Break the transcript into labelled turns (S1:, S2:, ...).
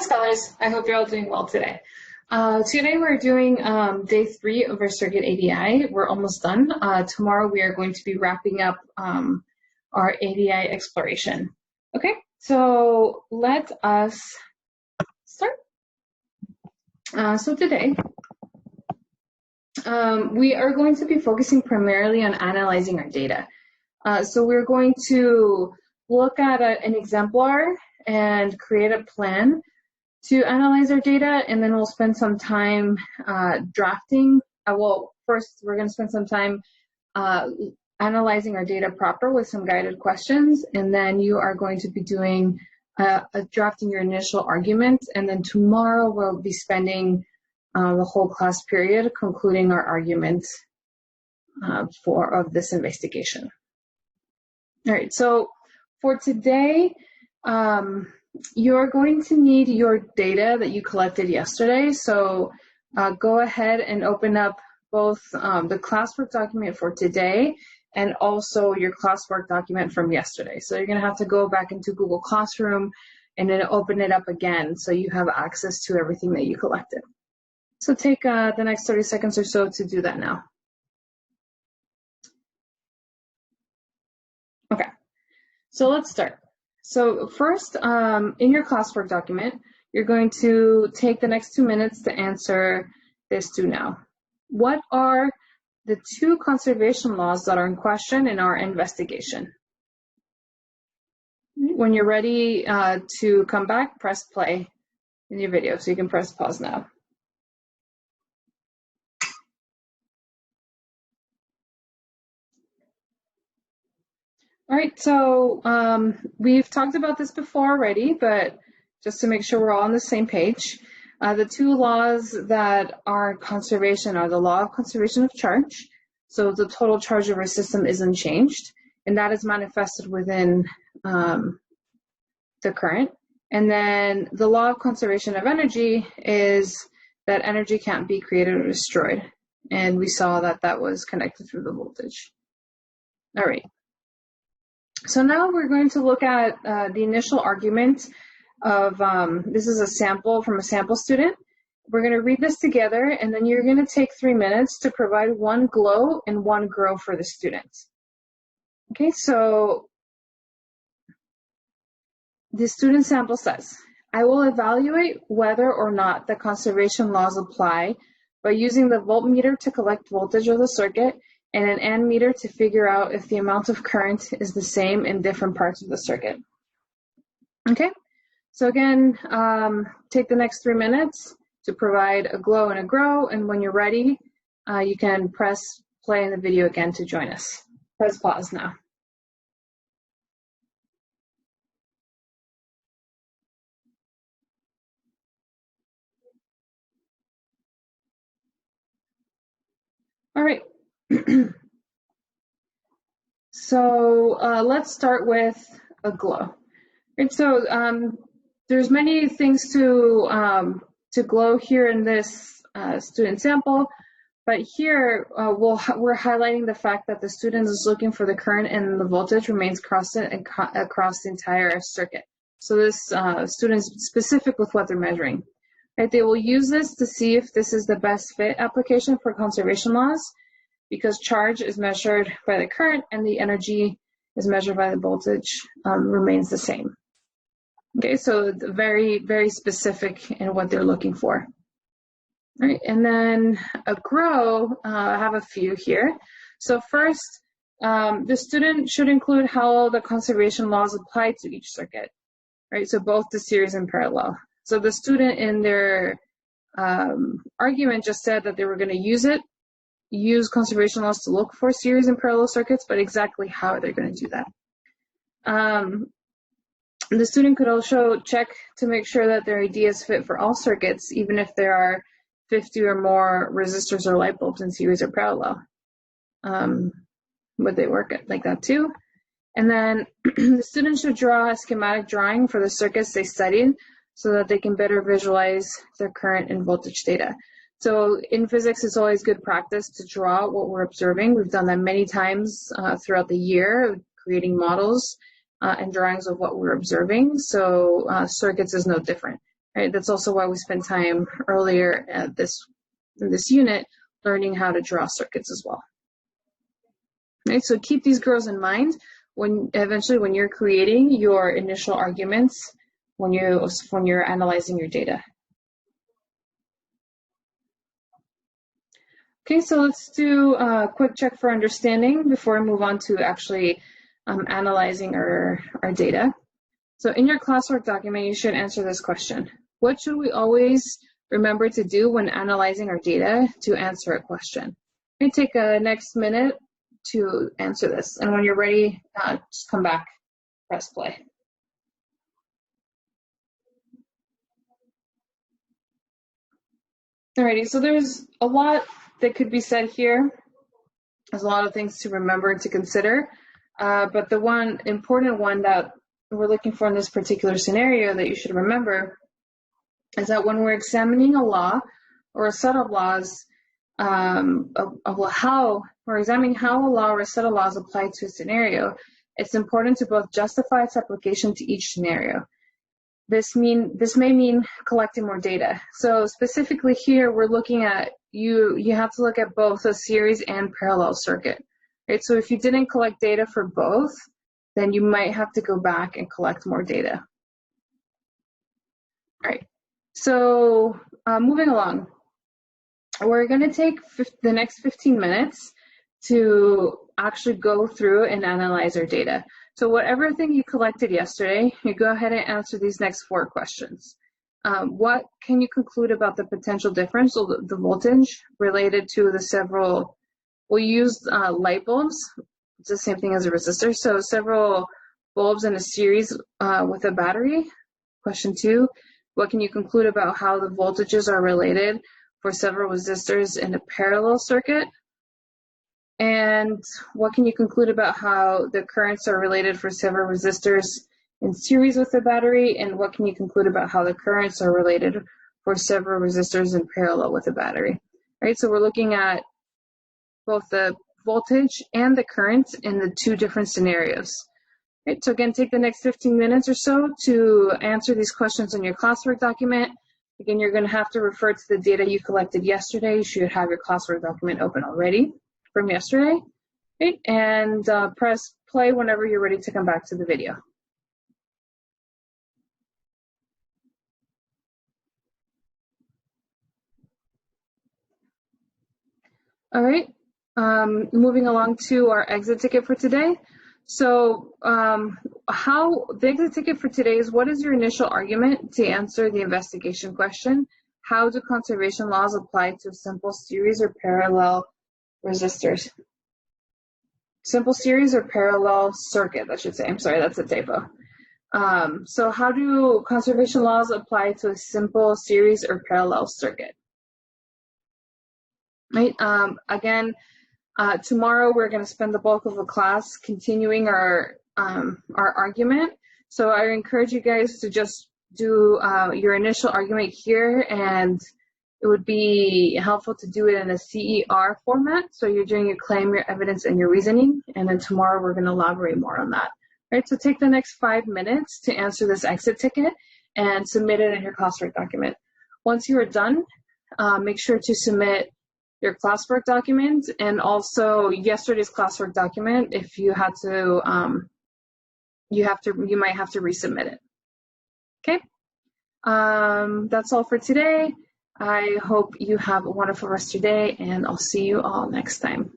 S1: scholars. I hope you're all doing well today. Today we're doing day 3 of our CiruitsADI. We're almost done. Tomorrow we are going to be wrapping up our ADI exploration. Okay, so let us start. So today we are going to be focusing primarily on analyzing our data. So we're going to look at an exemplar and create a plan to analyze our data, and then we'll spend some time drafting. Well, first we're going to spend some time analyzing our data proper with some guided questions, and then you are going to be doing drafting your initial argument, and then tomorrow we'll be spending the whole class period concluding our argument of this investigation. All right, so for today, you're going to need your data that you collected yesterday. So go ahead and open up both the classwork document for today and also your classwork document from yesterday. So you're going to have to go back into Google Classroom and then open it up again so you have access to everything that you collected. So take the next 30 seconds or so to do that now. Okay, so let's start. So first, in your classwork document, you're going to take the next 2 minutes to answer this do now. What are the 2 conservation laws that are in question in our investigation? When you're ready to come back, press play in your video. So you can press pause now. All right, so we've talked about this before already, but just to make sure we're all on the same page, the 2 laws that are conservation are the law of conservation of charge. So the total charge of our system is unchanged, and that is manifested within the current. And then the law of conservation of energy is that energy can't be created or destroyed. And we saw that that was connected through the voltage. All right. So now we're going to look at the initial argument of, this is a sample from a sample student. We're going to read this together, and then you're going to take 3 minutes to provide 1 glow and 1 grow for the students. Okay, so the student sample says, I will evaluate whether or not the conservation laws apply by using the voltmeter to collect voltage of the circuit and an ammeter to figure out if the amount of current is the same in different parts of the circuit. Okay, so again, take the next 3 minutes to provide a glow and a grow, and when you're ready, you can press play in the video again to join us. Press pause now. All right. So let's start with a glow. Right, so there's many things to glow here in this student sample, but here we're highlighting the fact that the student is looking for the current and the voltage remains constant across the entire circuit. So this student is specific with what they're measuring. Right, they will use this to see if this is the best fit application for conservation laws, because charge is measured by the current and the energy is measured by the voltage remains the same. Okay, so very, very specific in what they're looking for. All right, and then a grow, I have a few here. So first, the student should include how the conservation laws apply to each circuit, right? So both the series and parallel. So the student in their argument just said that they were going to use conservation laws to look for series and parallel circuits, but exactly how they're going to do that. The student could also check to make sure that their ID is fit for all circuits, even if there are 50 or more resistors or light bulbs in series or parallel. Would they work like that too? And then the student should draw a schematic drawing for the circuits they studied so that they can better visualize their current and voltage data. So in physics, it's always good practice to draw what we're observing. We've done that many times throughout the year, creating models and drawings of what we're observing. So circuits is no different. right? That's also why we spent time earlier in this unit learning how to draw circuits as well. Right, so keep these girls in mind when you're creating your initial arguments when you're analyzing your data. Okay, so let's do a quick check for understanding before we move on to actually analyzing our data. So in your classwork document, you should answer this question. What should we always remember to do when analyzing our data to answer a question? You take a next minute to answer this. And when you're ready, just come back, press play. Alrighty, so there's a lot that could be said here. There's a lot of things to remember and to consider. But the one important one that we're looking for in this particular scenario that you should remember is that when we're examining a law or a set of laws, how we're examining how a law or a set of laws apply to a scenario, it's important to both justify its application to each scenario. This may mean collecting more data. So specifically here, we're looking at you have to look at both a series and parallel circuit, right? So if you didn't collect data for both, then you might have to go back and collect more data. All right, so moving along, we're going to take the next 15 minutes to actually go through and analyze our data. So whatever thing you collected yesterday, you go ahead and answer these next 4 questions. What can you conclude about the potential difference of the voltage related to the several, we'll use light bulbs, it's the same thing as a resistor, so several bulbs in a series with a battery. Question 2, what can you conclude about how the voltages are related for several resistors in a parallel circuit? And what can you conclude about how the currents are related for several resistors in series with the battery? And what can you conclude about how the currents are related for several resistors in parallel with the battery? All right, so we're looking at both the voltage and the current in the 2 different scenarios. All right, so again, take the next 15 minutes or so to answer these questions in your classwork document. Again, you're going to have to refer to the data you collected yesterday. You should have your classwork document open already from yesterday, right? And press play whenever you're ready to come back to the video. All right, moving along to our exit ticket for today. So how the exit ticket for today is, what is your initial argument to answer the investigation question? How do conservation laws apply to simple series or parallel resistors? Simple series or parallel circuit, I should say. I'm sorry, that's a typo. So how do conservation laws apply to a simple series or parallel circuit? Right. Again, tomorrow we're going to spend the bulk of the class continuing our argument. So I encourage you guys to just do your initial argument here, and it would be helpful to do it in a CER format. So you're doing your claim, your evidence, and your reasoning, and then tomorrow we're going to elaborate more on that. All right, so take the next 5 minutes to answer this exit ticket and submit it in your classwork document. Once you are done, make sure to submit your classwork document and also yesterday's classwork document. If you had to, you might have to resubmit it. Okay, that's all for today. I hope you have a wonderful rest of your day, and I'll see you all next time.